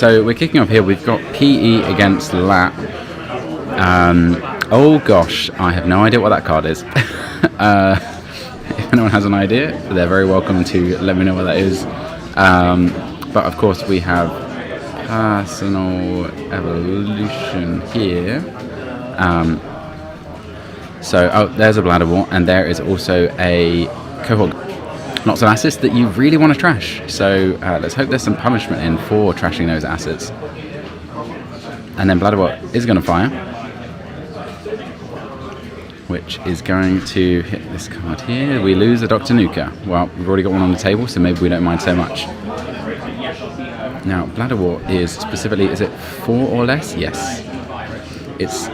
so we're kicking off here. We've got PE against Lat. Oh gosh, I have no idea what that card is. If anyone has an idea, they're very welcome to let me know what that is. But of course we have Personal Evolution here. So there's a Bladderwort, and there is also a Cohort. Lots of assets that you really want to trash. So let's hope there's some punishment in for trashing those assets. And then Bladderwort is going to fire, which is going to hit this card here. We lose a Dr. Nuka. Well, we've already got one on the table, so maybe we don't mind so much. Now, Bladderwort is specifically, is it 4 or less? Yes. It's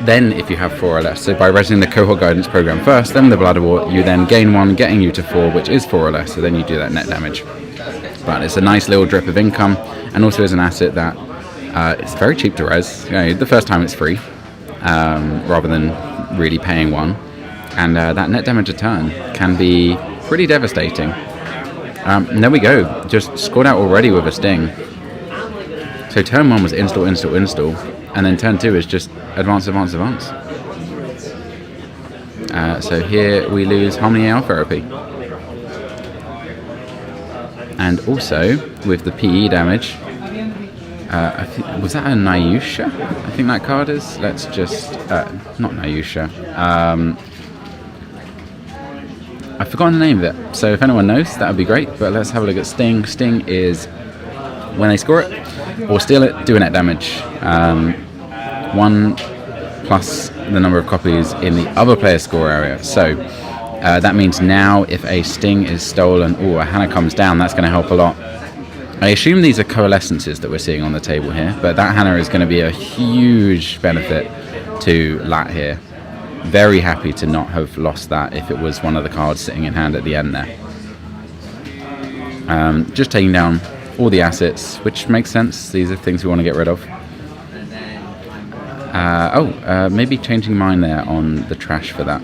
then if you have 4 or less. So by resing the Cohort Guidance Program first, then the Bladderwort, you then gain 1, getting you to 4, which is 4 or less, so then you do that net damage. But it's a nice little drip of income, and also is an asset that it's very cheap to res. You know, the first time it's free, rather than really paying 1. And that net damage a turn can be pretty devastating. And there we go, just scored out already with a Sting. So turn 1 was install, install, install, and then turn 2 is just advance, advance, advance. So here we lose Harmony AR Therapy. And also, with the PE damage, was that a Nyusha? I think that card is. Let's just, not Nyusha. I've forgotten the name of it, so if anyone knows, that would be great. But let's have a look at Sting. Sting is when they score it or steal it, do a net damage. 1 plus the number of copies in the other player's score area. So that means now if a Sting is stolen or a Hannah comes down, that's going to help a lot. I assume these are coalescences that we're seeing on the table here, but that Hannah is going to be a huge benefit to Lat here. Very happy to not have lost that if it was one of the cards sitting in hand at the end there. Just taking down all the assets, which makes sense. These are things we want to get rid of. Maybe changing mine there on the trash for that.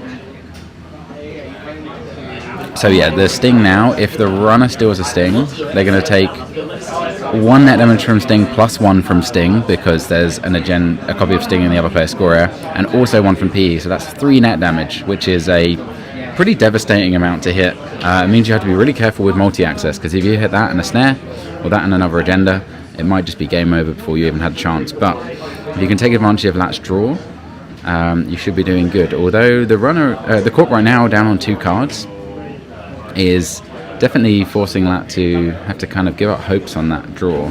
So yeah, the Sting now, if the runner steals a Sting, they're going to take 1 net damage from Sting plus 1 from Sting, because there's a copy of Sting in the other player's score area, and also 1 from PE, so that's 3 net damage, which is a pretty devastating amount to hit. It means you have to be really careful with multi-access, because if you hit that and a snare, or that and another agenda, it might just be game over before you even had a chance. But if you can take advantage of Lat's draw, you should be doing good. Although the runner, the Corp right now down on 2 cards, is definitely forcing Lat to have to kind of give up hopes on that draw.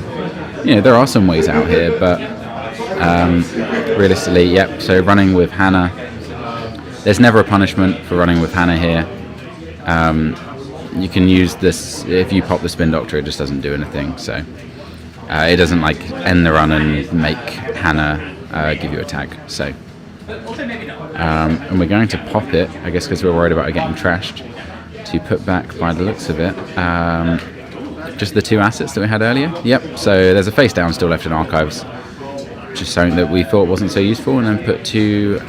You know, there are some ways out here, but realistically, yep. So running with Hannah, there's never a punishment for running with Hannah here. You can use this, if you pop the Spin Doctor, it just doesn't do anything. So it doesn't like end the run and make Hannah give you a tag. So and we're going to pop it, I guess, because we're worried about it getting trashed. To put back, by the looks of it, just the 2 assets that we had earlier. Yep, so there's a face down still left in archives, just something that we thought wasn't so useful, and then put 2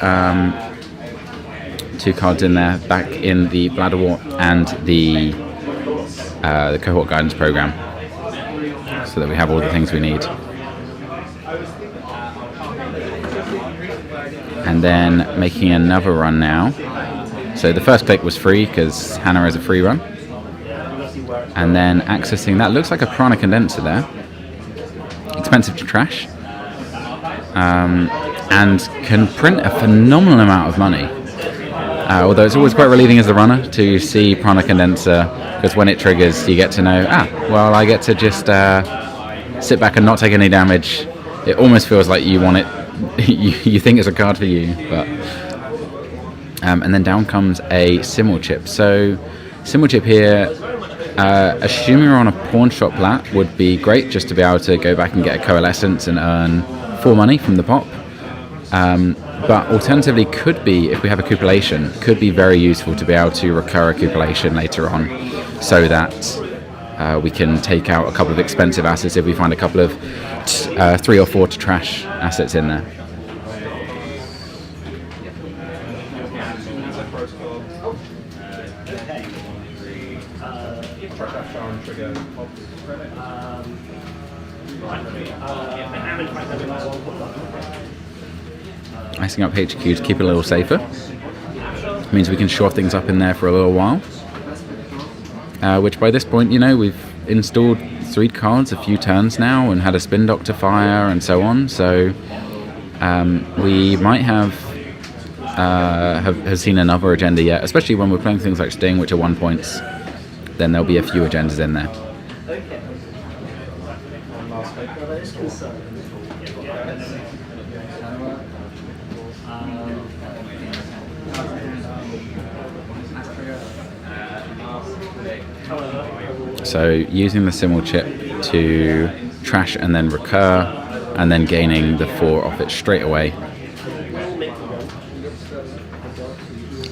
cards in there, back in the Bladderwort and the Cohort Guidance Program, so that we have all the things we need. And then making another run now. So the first click was free because Hannah is a free run. And then accessing that, looks like a Prana Condenser there. Expensive to trash. And can print a phenomenal amount of money. Although it's always quite relieving as a runner to see Prana Condenser, because when it triggers you get to know, well, I get to just sit back and not take any damage. It almost feels like you want it, you think it's a card for you, but... and then down comes a Simul Chip. So Simul Chip here, assuming we're on a pawn shop Lat, would be great just to be able to go back and get a Coalescence and earn 4 money from the pop. But alternatively could be, if we have a Cupulation, could be very useful to be able to recur a Cupulation later on, so that we can take out a couple of expensive assets if we find a couple of 3 or 4 to trash assets in there. Icing up HQ to keep it a little safer. Means we can shore things up in there for a little while. Which by this point, you know, we've installed 3 cards a few turns now and had a spin doctor fire and so on. So we might have seen another agenda yet, especially when we're playing things like Sting, which are 1 points. Then there'll be a few agendas in there. So using the Simul chip to trash and then recur, and then gaining the 4 off it straight away.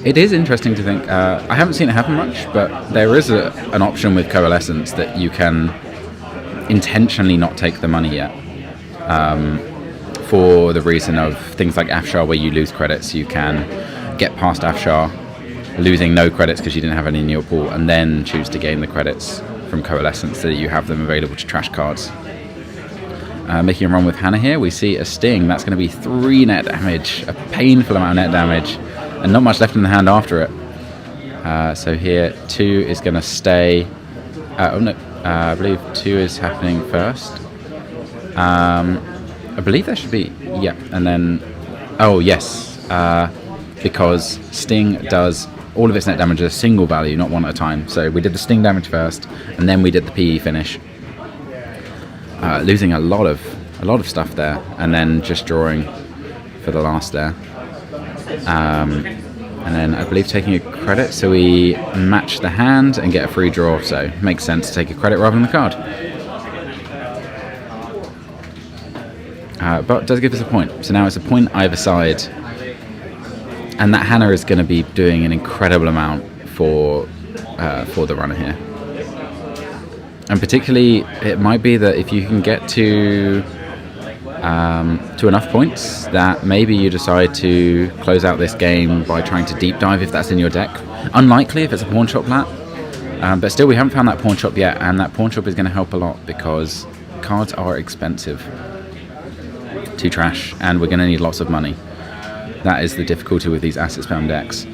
It is interesting to think, I haven't seen it happen much, but there is an option with Coalescence that you can intentionally not take the money yet. For the reason of things like Afshar, where you lose credits, you can get past Afshar, losing no credits because you didn't have any in your pool, and then choose to gain the credits from Coalescence so that you have them available to trash cards. Making a run with Hannah here, we see a Sting. That's going to be 3 net damage, a painful amount of net damage, and not much left in the hand after it. So here 2 is going to stay. I believe 2 is happening first. I believe there should be, yeah, and then, oh yes, because Sting does all of its net damage at a single value, not one at a time. So we did the Sting damage first, and then we did the PE finish, losing a lot of stuff there, and then just drawing for the last there. And then I believe taking a credit, so we match the hand and get a free draw, so it makes sense to take a credit rather than the card. But it does give us a point, so now it's a point either side, and that Hannah is going to be doing an incredible amount for the runner here. And particularly, it might be that if you can get to enough points that maybe you decide to close out this game by trying to deep dive if that's in your deck. Unlikely if it's a pawn shop Lat, but still we haven't found that pawn shop yet, and that pawn shop is going to help a lot because cards are expensive to trash and we're going to need lots of money. That is the difficulty with these asset spam decks.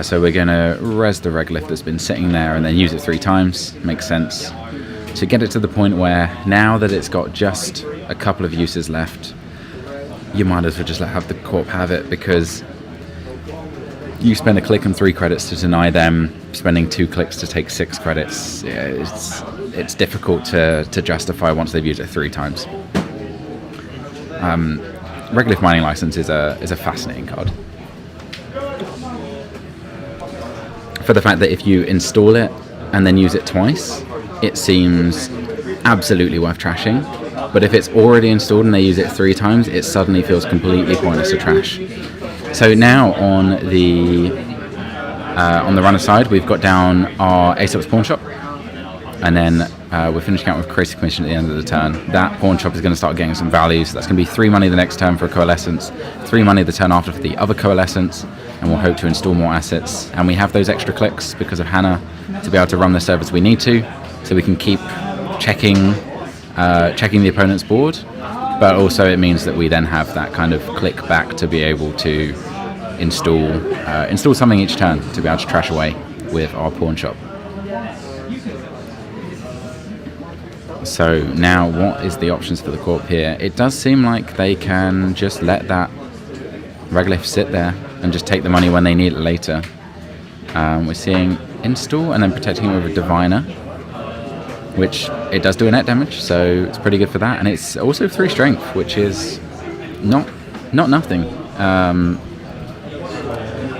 So we're going to res the Reglyph that's been sitting there and then use it 3 times. Makes sense. To get it to the point where now that it's got just a couple of uses left, you might as well just have the Corp have it, because you spend a click and 3 credits to deny them, spending 2 clicks to take 6 credits. Yeah, it's difficult to justify once they've used it 3 times. Reglyph Mining License is a fascinating card. For the fact that if you install it and then use it twice, it seems absolutely worth trashing. But if it's already installed and they use it 3 times, it suddenly feels completely pointless to trash. So now on the runner side, we've got down our Aesop's pawn shop, and then we're finishing out with Creative Commission at the end of the turn. That pawn shop is going to start getting some value, so that's going to be 3 money the next turn for a Coalescence, 3 money the turn after for the other Coalescence, and we'll hope to install more assets. And we have those extra clicks because of Hannah to be able to run the servers we need to, so we can keep checking the opponent's board, but also it means that we then have that kind of click back to be able to install something each turn to be able to trash away with our pawn shop. So now what is the options for the Corp here? It does seem like they can just let that Reglyph sit there and just take the money when they need it later. We're seeing install and then protecting it with a Diviner, which it does do a net damage, so it's pretty good for that. And it's also 3 strength, which is not nothing.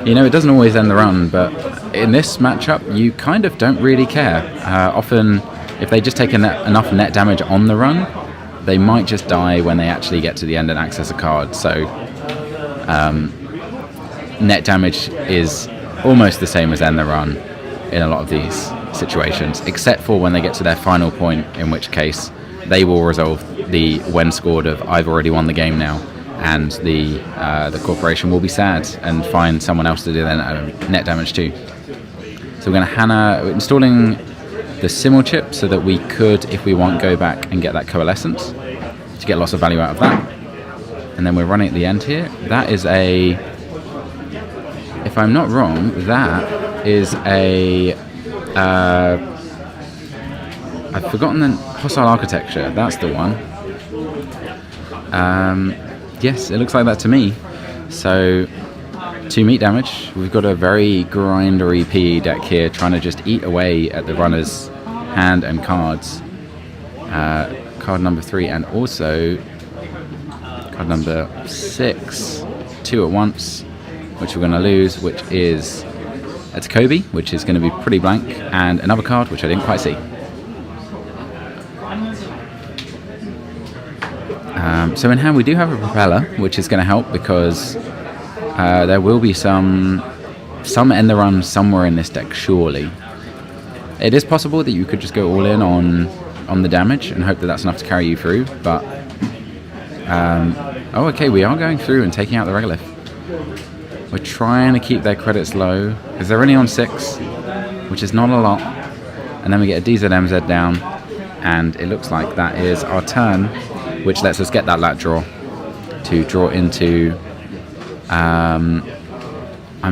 It doesn't always end the run, but in this matchup, you kind of don't really care. Often, if they just take enough net damage on the run, they might just die when they actually get to the end and access a card. So net damage is almost the same as end the run in a lot of these situations, except for when they get to their final point, in which case they will resolve the when scored of I've already won the game now, and the corporation will be sad and find someone else to do their net damage too. So we're going to Hannah installing the simul chip so that we could, if we want, go back and get that coalescence to get lots of value out of that. And then we're running at the end here. That is a, if I'm not wrong, that is a, I've forgotten the hostile architecture. That's the one. Yes, it looks like that to me. So 2 meat damage. We've got a very grindery PE deck here, trying to just eat away at the runner's hand and cards. Card number 3 and also card number 6. 2 at once, which we're going to lose, which is a Takobi, which is going to be pretty blank, and another card which I didn't quite see. So in hand we do have a propeller, which is going to help because there will be some end the run somewhere in this deck, surely. It is possible that you could just go all in on the damage and hope that that's enough to carry you through, but oh, okay, we are going through and taking out the regolith. We're trying to keep their credits low because they're only on 6, which is not a lot. And then we get a DZMZ down, and it looks like that is our turn, which lets us get that lat draw to draw into. I'm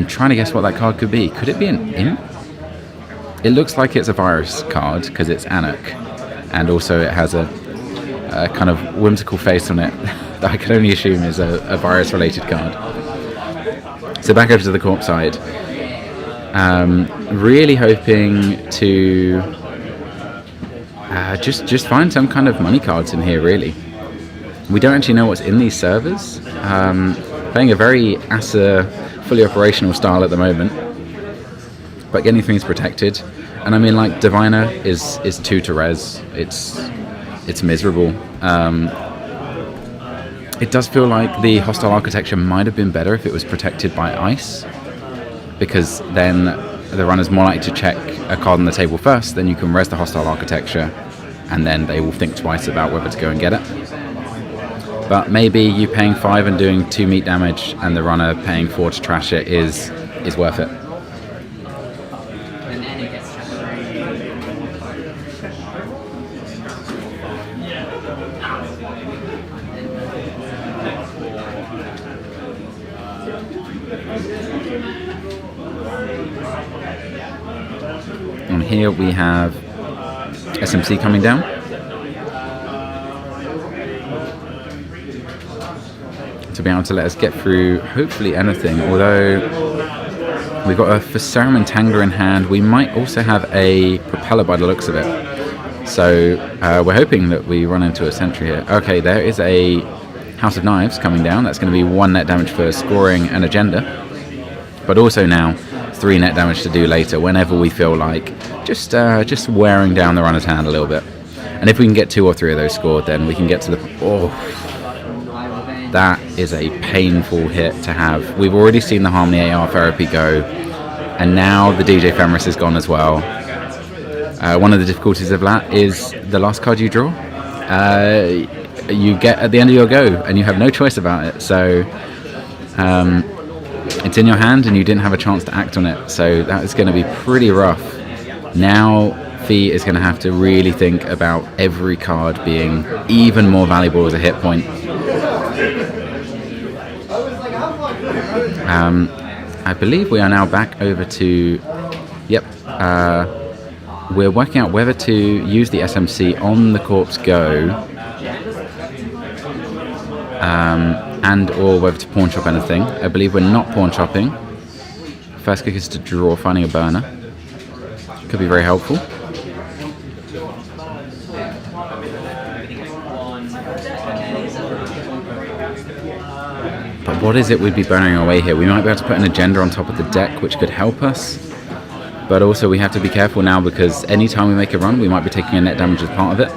trying to guess what that card could be. Could it be an imp? It looks like it's a virus card because it's Anak, and also it has a kind of whimsical face on it that I can only assume is a virus-related card. So back over to the corpse side. Really hoping to just find some kind of money cards in here, really. We don't actually know what's in these servers. Playing a very ASA fully operational style at the moment, but getting things protected. And I mean, like, Diviner is 2 to res. It's miserable. It does feel like the hostile architecture might have been better if it was protected by ice, because then the runner's more likely to check a card on the table first, then you can res the hostile architecture, and then they will think twice about whether to go and get it. But maybe you paying 5 and doing 2 meat damage, and the runner paying 4 to trash it is worth it. And here we have SMC coming down. To be able to let us get through hopefully anything, although we've got a Phasarum Tangler in hand. We might also have a propeller by the looks of it, so we're hoping that we run into a sentry here. Okay, there is a House of Knives coming down. That's going to be 1 net damage for scoring an agenda, but also now 3 net damage to do later whenever we feel like just wearing down the runner's hand a little bit. And if we can get 2 or 3 of those scored, then we can get to the that is a painful hit to have. We've already seen the Harmony AR therapy go, and now the DJ Ephemeris is gone as well. One of the difficulties of Lat is the last card you draw, you get at the end of your go, and you have no choice about it. So it's in your hand, and you didn't have a chance to act on it. So that is going to be pretty rough. Now Fee is going to have to really think about every card being even more valuable as a hit point. I believe we are now back over to, yep, we're working out whether to use the SMC on the corpse go, and or whether to pawn chop anything. I believe we're not pawn chopping. First click is to draw, finding a burner. Could be very helpful. But what is it we'd be burning away here? We might be able to put an agenda on top of the deck, which could help us. But also we have to be careful now, because anytime we make a run, we might be taking a net damage as part of it.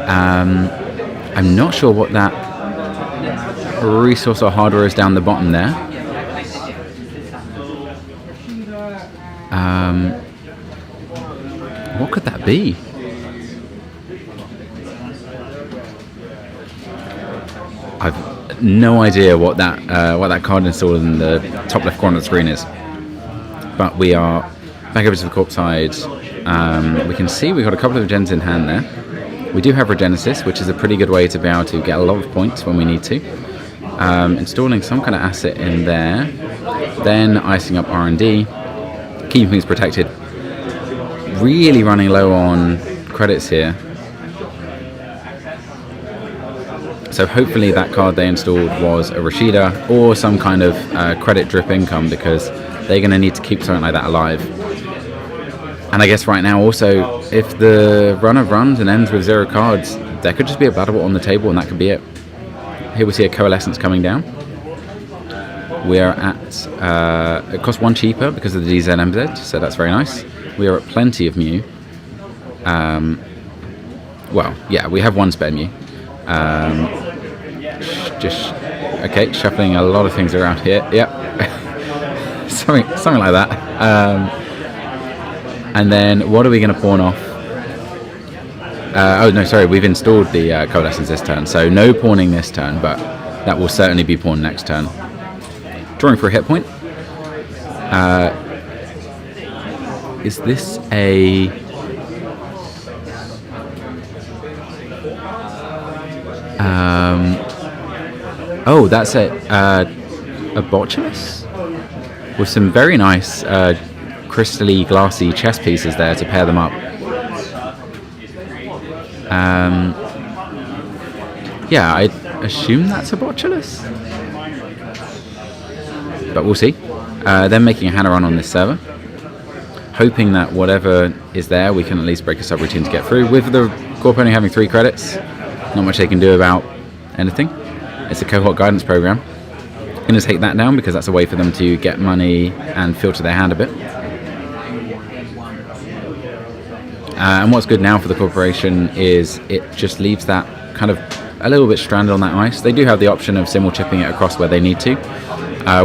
I'm not sure what that resource or hardware is down the bottom there. What could that be? I've no idea what that card installed in the top left corner of the screen is. But we are back over to the corpse side. We can see we've got a couple of gens in hand there. We do have Regenesis, which is a pretty good way to be able to get a lot of points when we need to. Installing some kind of asset in there, then icing up R&D, keeping things protected. Really running low on credits here. So hopefully that card they installed was a Rashida or some kind of credit drip income, because they're going to need to keep something like that alive. And I guess right now also, if the runner runs and ends with 0 cards, there could just be a battle on the table and that could be it. Here we see a Coalescence coming down. We are at, it costs 1 cheaper because of the DZMZ, so that's very nice. We are at plenty of Mew. Well, yeah, we have 1 spare Mew. Okay, shuffling a lot of things around here. Yep. something like that. And then what are we going to pawn off? Oh no, sorry, we've installed the Coalescence this turn, so no pawning this turn, but that will certainly be pawned next turn. Drawing for a hit point. Is this a... oh, that's a Botulus? With some very nice crystally glassy chess pieces there to pair them up. Yeah, I assume that's a Botulus, but we'll see. Then making a Hana run on this server, hoping that whatever is there we can at least break a subroutine to get through. With the Corp only having 3 credits, not much they can do about anything. It's a cohort guidance program. Going to take that down because that's a way for them to get money and filter their hand a bit. And what's good now for the corporation is it just leaves that kind of a little bit stranded on that ice. They do have the option of simul chipping it across where they need to,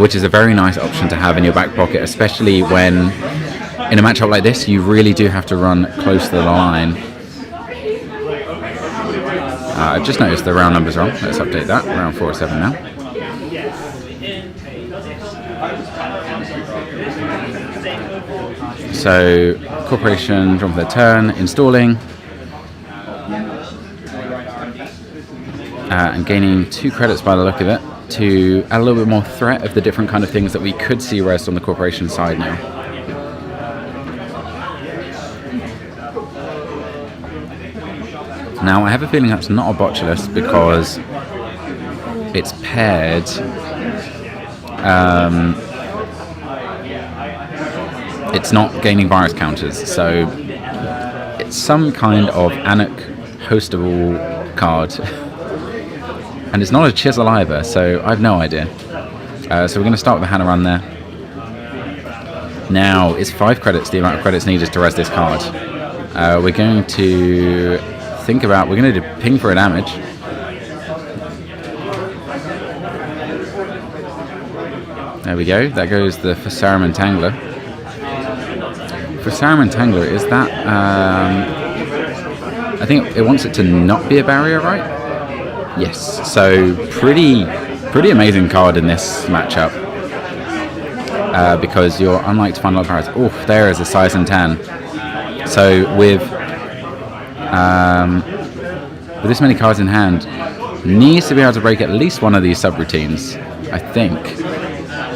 which is a very nice option to have in your back pocket, especially when in a matchup like this you really do have to run close to the line. I've just noticed the round number's wrong. Let's update that. Round 4 or 7 now. So, corporation, drawn for their turn, installing. And gaining 2 credits by the look of it to add a little bit more threat of the different kind of things that we could see rest on the corporation side now. Now, I have a feeling that's not a Botulus because it's paired. It's not gaining virus counters, so it's some kind of Anik hostable card. And it's not a Chisel either, so I have no idea. So we're going to start with a Hana run there. Now, it's 5 credits, the amount of credits needed to res this card. We're going to think about, we're going to do ping for a damage. There we go, that goes the Phasarum Entangler. Phasarum Entangler, is that, I think it wants it to not be a barrier, right? Yes, so pretty amazing card in this matchup. Because you're unlike to find a lot of barriers. Oh, there is a Size and Tan. So with this many cards in hand, needs to be able to break at least one of these subroutines, I think,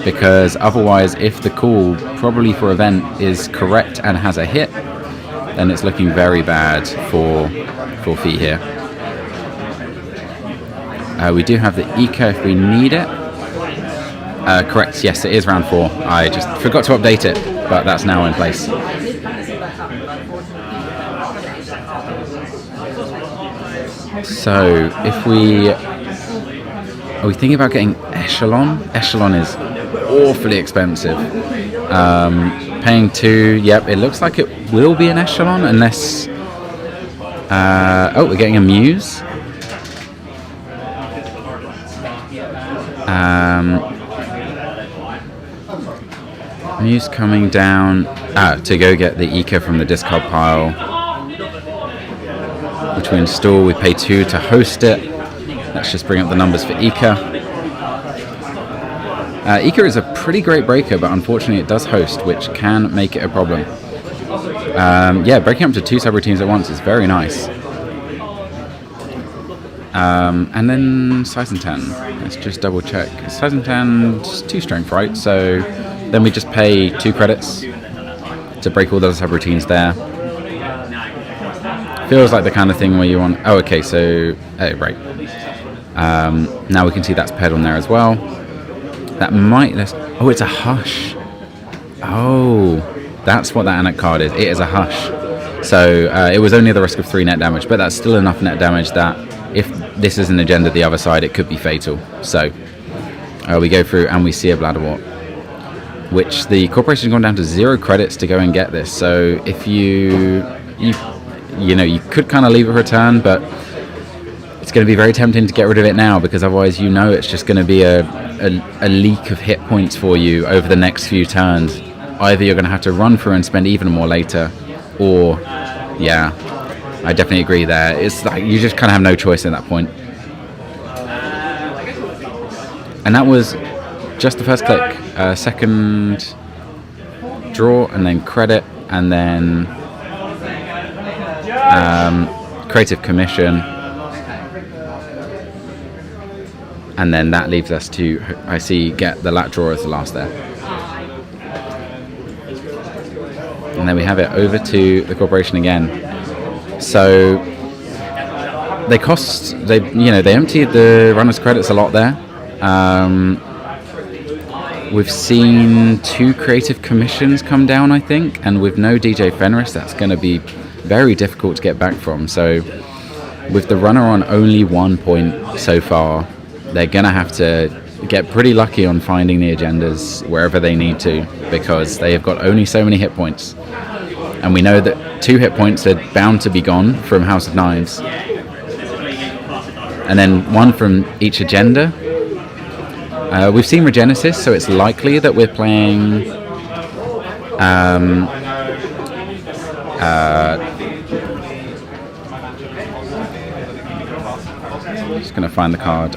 because otherwise, if the call probably for event is correct and has a hit, then it's looking very bad for Fee here. We do have the Eco if we need it. Correct, yes, it is round 4. I just forgot to update it, but that's now in place. So, if we... Are we thinking about getting Echelon? Echelon is awfully expensive. Paying 2, yep, it looks like it will be an Echelon, unless... oh, we're getting a Muse. Muse coming down to go get the Eco from the discard pile, which we install. We pay 2 to host it. Let's just bring up the numbers for Eco. Eco is a pretty great breaker, but unfortunately it does host, which can make it a problem. Yeah, breaking up to 2 subroutines at once is very nice. And then size and 10. Let's just double check. Size and 10 is 2 strength, right? So then we just pay 2 credits to break all those subroutines there. Feels like the kind of thing where you want. Oh, okay. So right. Now we can see that's paired on there as well. That might. Oh, it's a hush. Oh, that's what that Anak card is. It is a hush. So it was only the risk of 3 net damage, but that's still enough net damage that if this is an agenda the other side, it could be fatal. So we go through and we see a Bladderwort, which the corporation's gone down to 0 credits to go and get this. So if you could kind of leave it for a turn, but it's going to be very tempting to get rid of it now, because otherwise it's just going to be a leak of hit points for you over the next few turns. Either you're going to have to run through and spend even more later, or I definitely agree there. It's like you just kind of have no choice at that point. And that was just the first click. Second draw, and then credit, and then creative commission. And then that leaves us to, I see, get the Lat draw as the last there. And then we have it over to the corporation again. So they emptied the runner's credits a lot there. We've seen 2 creative commissions come down, I think, and with no DJ Fenris, that's going to be very difficult to get back from. So with the runner on only 1 point so far, they're going to have to get pretty lucky on finding the agendas wherever they need to, because they have got only so many hit points. And we know that 2 hit points are bound to be gone from House of Knives. And then 1 from each agenda. We've seen Regenesis, so it's likely that we're playing just going to find the card.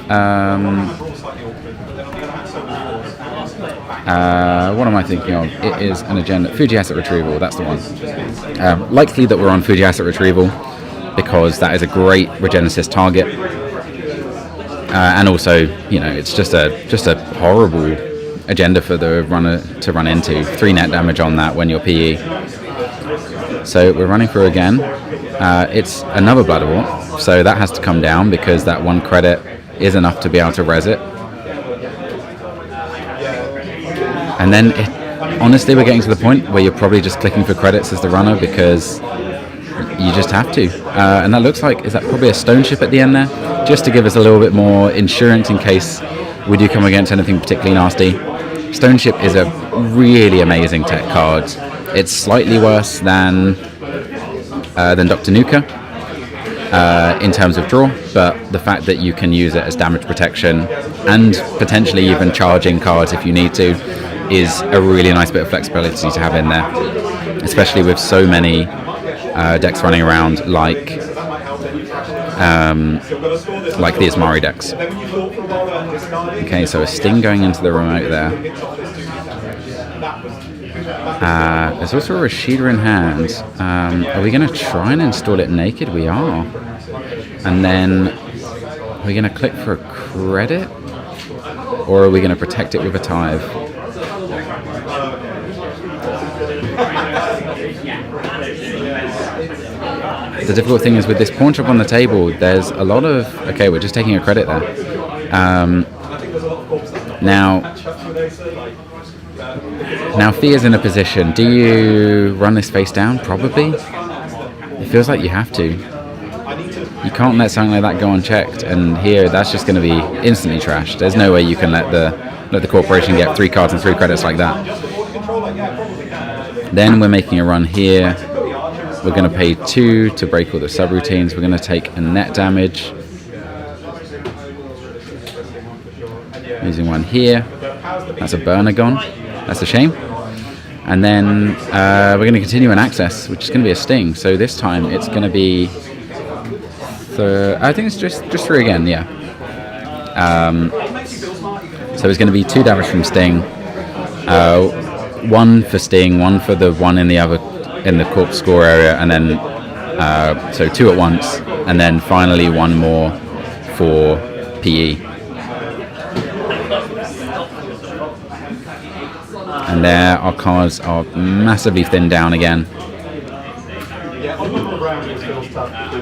What am I thinking of? It is an agenda. Fuji Asset Retrieval, that's the one. Likely that we're on Fuji Asset Retrieval, because that is a great Regenesis target. And also, it's just a horrible agenda for the runner to run into. 3 net damage on that when you're PE. So we're running through again. It's another Bladderwort, so that has to come down, because that 1 credit is enough to be able to res it. And then, honestly, we're getting to the point where you're probably just clicking for credits as the runner, because you just have to. And that looks like, is that probably a stone ship at the end there? Just to give us a little bit more insurance in case we do come against anything particularly nasty. Stone ship is a really amazing tech card. It's slightly worse than Dr. Nuka in terms of draw, but the fact that you can use it as damage protection and potentially even charging cards if you need to is a really nice bit of flexibility to have in there, especially with so many decks running around like the Ismari decks. Okay, so a Sting going into the remote there. There's also a Rashida in hand. Are we going to try and install it naked? We are. And then, are we going to click for a credit? Or are we going to protect it with a tithe? The difficult thing is with this pawn shop on the table, there's a lot of... Okay, we're just taking a credit there. Now Fia's in a position. Do you run this face down? Probably. It feels like you have to. You can't let something like that go unchecked, and here that's just going to be instantly trashed. There's no way you can let the corporation get 3 cards and 3 credits like that. Then we're making a run here. We're going to pay 2 to break all the subroutines. We're going to take a net damage. Using 1 here. That's a burner gone. That's a shame. And then we're going to continue an access, which is going to be a Sting. So this time it's going to be... I think it's just 3 again, yeah. So it's going to be 2 damage from Sting. 1 for Sting, 1 for the one in the other in the corpse score area, and then so 2 at once, and then finally 1 more for PE. And there our cards are massively thinned down again.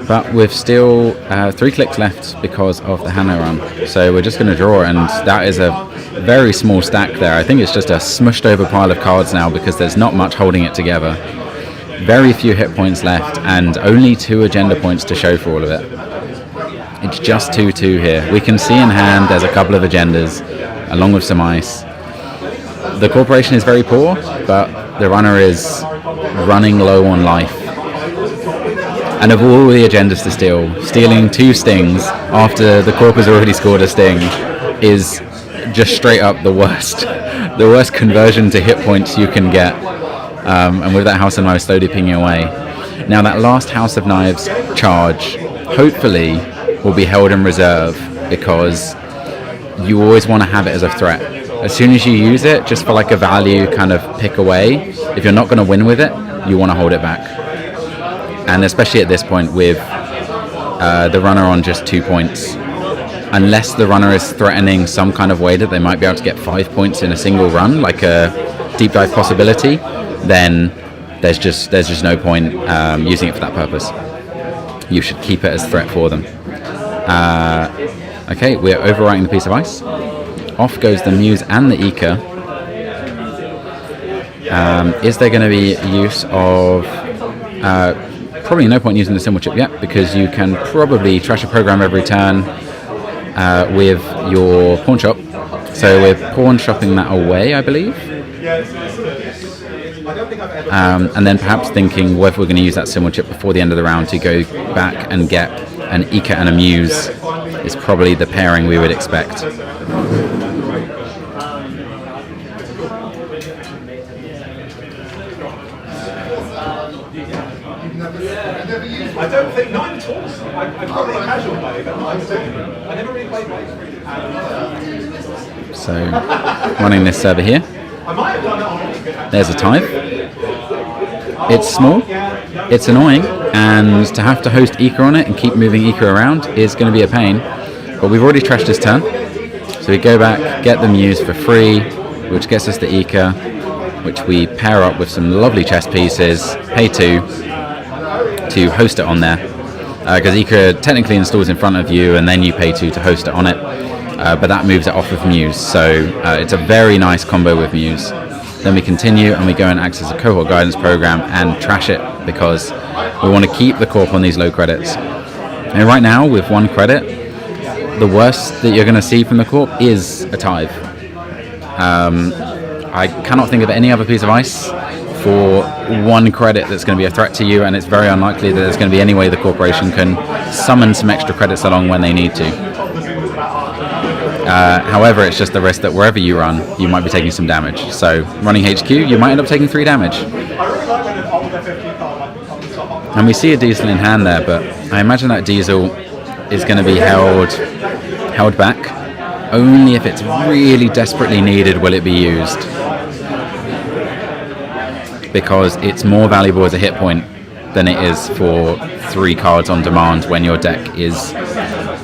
But we've still 3 clicks left because of the Hanno run. So we're just going to draw, and that is a very small stack there. I think it's just a smushed over pile of cards now because there's not much holding it together. Very few hit points left and only 2 agenda points to show for all of it. It's just 2-2 here. We can see in hand there's a couple of agendas along with some ice. The corporation is very poor, but the runner is running low on life. And of all the agendas to steal, stealing 2 stings after the corp has already scored a sting is just straight up the worst conversion to hit points you can get. And with that House of Knives slowly pinging away. Now that last House of Knives charge hopefully will be held in reserve, because you always want to have it as a threat. As soon as you use it, just for like a value kind of pick away, if you're not going to win with it, you want to hold it back. And especially at this point with the runner on just 2 points, unless the runner is threatening some kind of way that they might be able to get 5 points in a single run, like a deep dive possibility, then there's just no point using it for that purpose. You should keep it as threat for them. Okay, we're overwriting the piece of ice. Off goes the Muse and the Eka. Is there going to be use of... probably no point using the symbol chip yet, because you can probably trash a program every turn with your pawn shop. So we're pawn shopping that away, I believe. And then perhaps thinking whether we're going to use that symbol chip before the end of the round to go back and get an Eka and a Muse is probably the pairing we would expect. I don't think, not at all. I'm probably a casual player, but I never really played Livestream. So, running this server here. There's a tithe. It's small, it's annoying, and to have to host Eka on it and keep moving Eka around is going to be a pain. But we've already trashed this turn. So we go back, get the Muse for free, which gets us the Eka, which we pair up with some lovely chess pieces, pay 2. To host it on there, because Eka technically installs in front of you and then you pay 2 to host it on it, but that moves it off of Muse, so it's a very nice combo with Muse. Then we continue and we go and access a cohort guidance program and trash it, because we want to keep the corp on these low credits. And right now with 1 credit, the worst that you're going to see from the corp is a tithe. I cannot think of any other piece of ice for 1 credit that's going to be a threat to you, and it's very unlikely that there's going to be any way the corporation can summon some extra credits along when they need to. However, it's just the risk that wherever you run, you might be taking some damage. So running HQ, you might end up taking 3 damage. And we see a diesel in hand there, but I imagine that diesel is going to be held back. Only if it's really desperately needed will it be used, because it's more valuable as a hit point than it is for 3 cards on demand when your deck is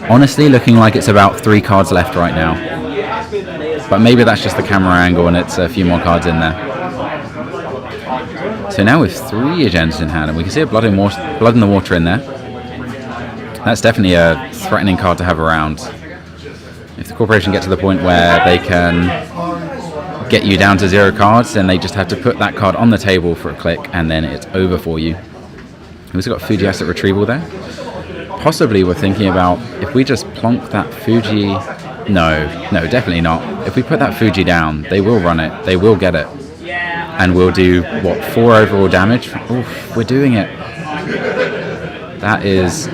honestly looking like it's about 3 cards left right now. But maybe that's just the camera angle and it's a few more cards in there. So now with 3 agendas in hand, and we can see a blood in the water in there. That's definitely a threatening card to have around. If the corporation get to the point where they can get you down to 0 cards, then they just have to put that card on the table for a click and then it's over for you. We've also got Fuji asset retrieval there. Possibly we're thinking about if we just plonk that Fuji... No, definitely not. If we put that Fuji down, they will run it, they will get it. And we'll do, what, 4 overall damage? Oof, we're doing it. That is...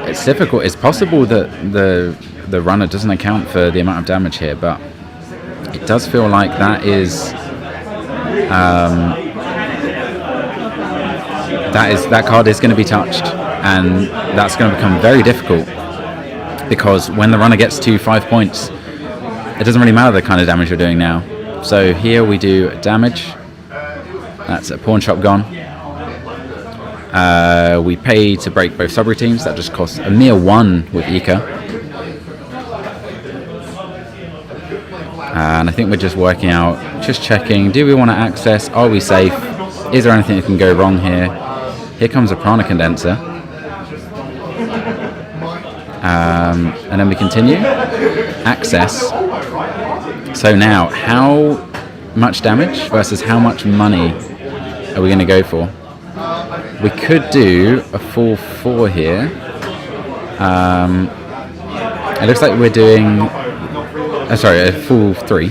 It's difficult. It's possible that the runner doesn't account for the amount of damage here, but it does feel like that is that card is going to be touched, and that's going to become very difficult, because when the runner gets to 5 points, it doesn't really matter the kind of damage you're doing now. So here we do damage. That's a pawn shop gone. We pay to break both subroutines. That just costs a mere 1 with Ika. And I think we're just working out, just checking, do we want to access? Are we safe? Is there anything that can go wrong here? Here comes a prana condenser. And then we continue. Access. So now, how much damage versus how much money are we going to go for? We could do a full 4 here. It looks like we're doing... a full 3.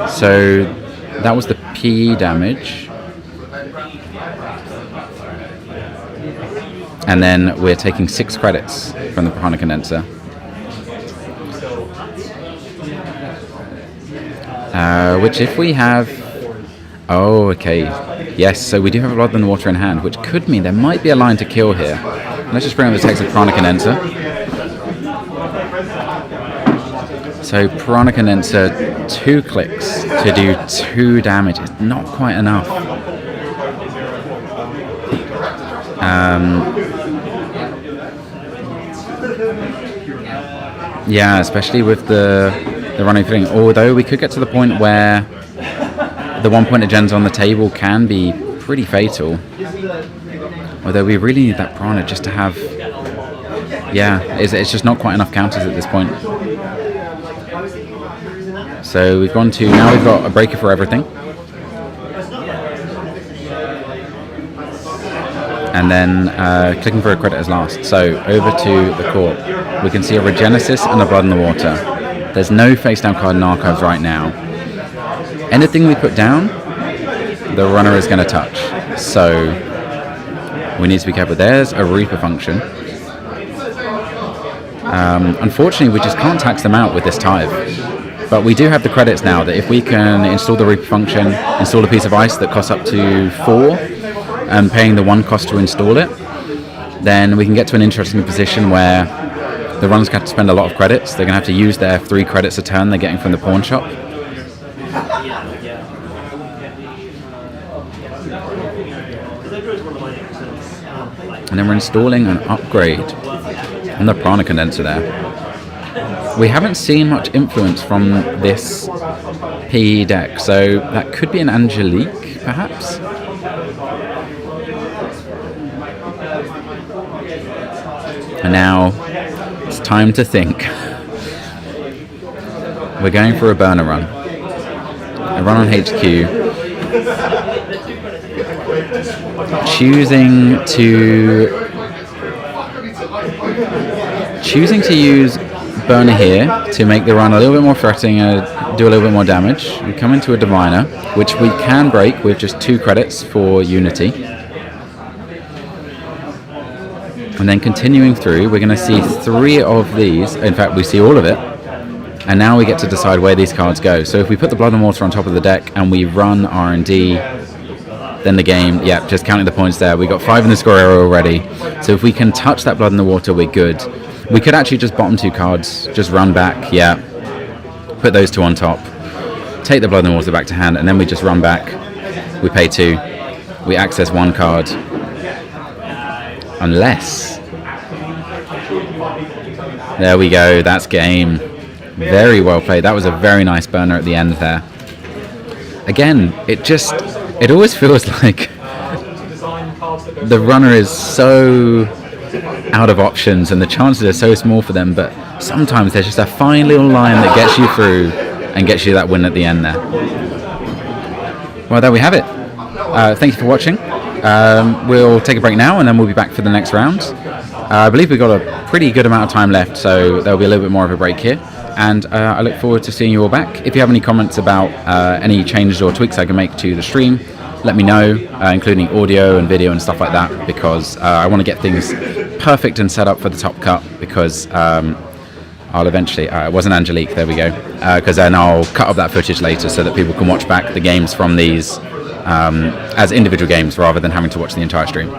So that was the PE damage. And then we're taking 6 credits from the prana condenser. Which if we have... Oh, okay. Yes, so we do have a Blood and Water in hand, which could mean there might be a line to kill here. Let's just bring up the text of prana condenser. So prana condenser, 2 clicks to do 2 damage. It's not quite enough. Yeah, especially with the running thing. Although we could get to the point where the 1-point agendas on the table can be pretty fatal. Although we really need that prana just to have... Yeah, it's just not quite enough counters at this point. So we've gone to... Now we've got a breaker for everything. And then clicking for a credit as last. So over to the court. We can see a Regenesis and a Blood in the Water. There's no face down card in archives right now. Anything we put down, the runner is going to touch. So we need to be careful. There's a Reaper function. Unfortunately, we just can't tax them out with this tithe. But we do have the credits now that if we can install the Reaper function, install a piece of ice that costs up to 4, and paying the 1 cost to install it, then we can get to an interesting position where the runners have to spend a lot of credits. They're going to have to use their 3 credits a turn they're getting from the pawn shop. And then we're installing an upgrade on the prana condenser there. We haven't seen much influence from this PE deck, so that could be an Angelique, perhaps? And now it's time to think. We're going for a burner run. A run on HQ. Choosing to use burner here to make the run a little bit more threatening and do a little bit more damage. We come into a diviner, which we can break with just 2 credits for unity. And then continuing through, we're going to see 3 of these. In fact, we see all of it. And now we get to decide where these cards go. So if we put the Blood and Water on top of the deck and we run R&D, then the game, yeah, just counting the points there. We got 5 in the score area already. So if we can touch that Blood in the Water, we're good. We could actually just bottom 2 cards, just run back, yeah. Put those 2 on top. Take the Blood and Water back to hand, and then we just run back. We pay 2. We access 1 card. Unless... There we go, that's game. Very well played. That was a very nice burner at the end there. Again, it always feels like the runner is so out of options and the chances are so small for them, but sometimes there's just a fine little line that gets you through and gets you that win at the end there. Well, there we have it. Thank you for watching. We'll take a break now and then we'll be back for the next round. I believe we've got a pretty good amount of time left, so there'll be a little bit more of a break here. And I look forward to seeing you all back. If you have any comments about any changes or tweaks I can make to the stream, let me know, including audio and video and stuff like that, because I want to get things perfect and set up for the top cut, because I'll eventually... it wasn't Angelique, there we go. Because then I'll cut up that footage later so that people can watch back the games from these as individual games rather than having to watch the entire stream.